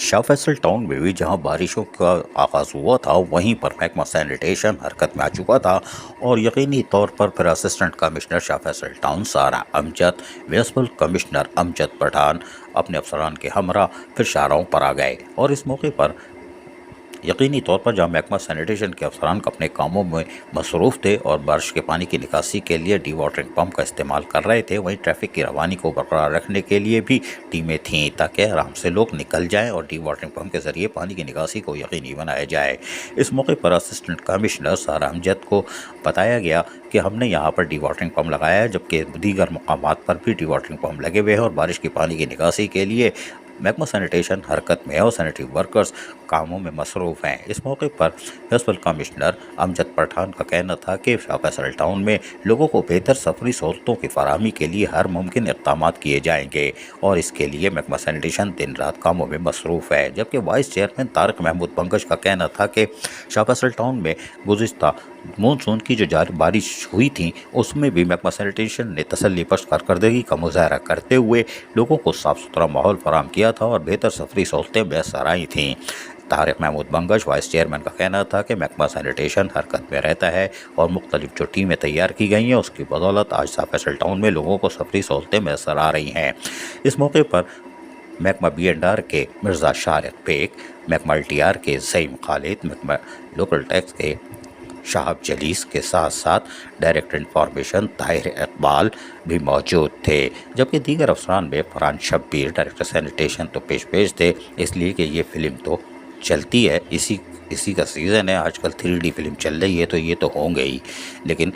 Shah Faisal town में भी जहां बारिशों का आगाज़ हुआ था वहीं पर महकमा सैनिटेशन हरकत में आ चुका था और यकीनी तौर पर फिर assistant commissioner Shah Faisal town सारा अमजद, म्यूनसिपल कमिश्नर अमजद पठान अपने अफसरान के हमरा फिर शाहराहों पर आ गए और इस मौके पर यकीनी तौर पर जहां महकमा सैनिटेशन के अफसरान अपने कामों में मसरूफ़ थे और बारिश के पानी की निकासी के लिए डी वाटरिंग पम्प का इस्तेमाल कर रहे थे, वहीं ट्रैफिक की रवानी को बरकरार रखने के लिए भी टीमें थीं ताकि आराम से लोग निकल जाएं और डी वाटरिंग पम्प के ज़रिए पानी की निकासी को यकीनी बनाया जाए। इस मौके पर असिस्टेंट कमिश्नर सारा अमजद को बताया गया कि हमने यहाँ पर डी वाटरिंग पम्प लगाया है, जबकि दीगर मकामात पर भी डी वाटरिंग पम्प लगे हुए हैं और बारिश के पानी की निकासी के लिए महकमा सैनिटेशन हरकत में है और सैनिटरी वर्कर्स कामों में मसरूफ़ हैं। इस मौके पर म्यूनसिपल कमिश्नर अमजद पठान का कहना था कि शाह फैसल टाउन में लोगों को बेहतर सफरी सहूलतों की फराहमी के लिए हर मुमकिन इक़दाम किए जाएंगे और इसके लिए महकमा सैनिटेशन दिन रात कामों में मसरूफ़ है। जबकि वाइस चेयरमैन तारिक महमूद पंकज का कहना था कि शाह फैसल टाउन में गुज़िश्ता मानसून की जो जारी बारिश हुई थी उसमें भी महकमा सैनिटेशन ने तसल्ली बख्श कारकर्दगी का मुजाहरा करते हुए लोगों को साफ़ सुथरा माहौल फराहम किया था और बेहतर सफरी सहूलतें मैसर आई थीं। तारिक महमूद पंकज वाइस चेयरमैन का कहना था कि महकमा सैनिटेशन हरकत में रहता है और मुख्तलिफ जो टीमें तैयार की गई हैं उसकी बदौलत आज शाह फैसल टाउन में लोगों को सफरी सहूलतें मैसर आ रही हैं। इस मौके पर महकमा B&R के मिर्ज़ा शारिक बेग, महकमा LTR के ज़ईम खालिद, महकमा लोकल टैक्स के शाहब जलीस के साथ साथ डायरेक्टर इंफॉर्मेशन ताहिर इकबाल भी मौजूद थे, जबकि दीगर अफसरान में फरहान शब्बीर डायरेक्टर सैनिटेशन तो पेश थे, इसलिए कि ये फ़िल्म तो चलती है, इसी का सीज़न है, आजकल 3D फिल्म चल रही है तो ये तो होंगे ही, लेकिन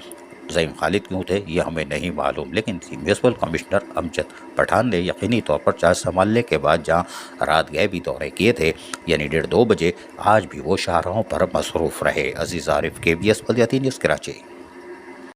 ज़ईम खालिद क्यों थे ये हमें नहीं मालूम। लेकिन म्यूनसिपल कमिश्नर अमजद पठान ने यकीनी तौर पर चार्ज संभालने के बाद जहां रात गए भी दौरे किए थे यानी 1:30-2 बजे, आज भी वो शाहराहों पर मसरूफ़ रहे। अजीज़ आरिफ, KBS बल्दियाती न्यूज़, कराची।